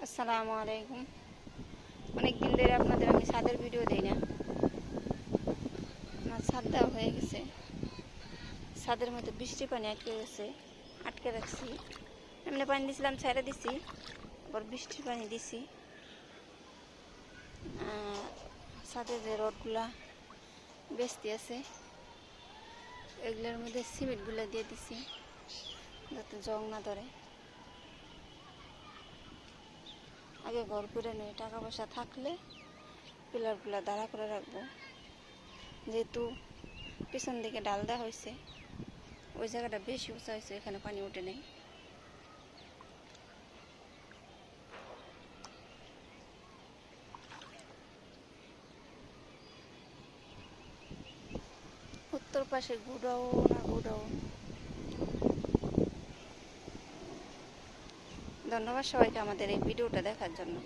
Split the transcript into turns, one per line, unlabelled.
আসসালামু আলাইকুম। অনেক দিন ধরে আপনাদের আমি ছাদের ভিডিও দেই না। আমার ছাদ দেওয়া হয়ে গেছে, ছাদের মধ্যে বৃষ্টি পানি আটকে রাখছি। এমনি পানি দিছিলাম, ছেড়ে দিছি, আবার বৃষ্টির পানি দিছি। ছাদে যে রডগুলা বেস্তি আছে এগুলোর মধ্যে সিমেন্টগুলা দিয়ে দিছি যাতে জং না ধরে। আগে ঘর করে নেই, টাকা পয়সা থাকলে পিলারগুলা দাঁড়া করে রাখবো। যেহেতু পিছন দিকে ডাল দেওয়া হয়েছে, ওই জায়গাটা বেশি উঁচা হয়েছে, এখানে পানি উঠে নেই। উত্তর পাশে গুডাউন। ধন্যবাদ সবাইকে আমাদের এই ভিডিওটা দেখার জন্য।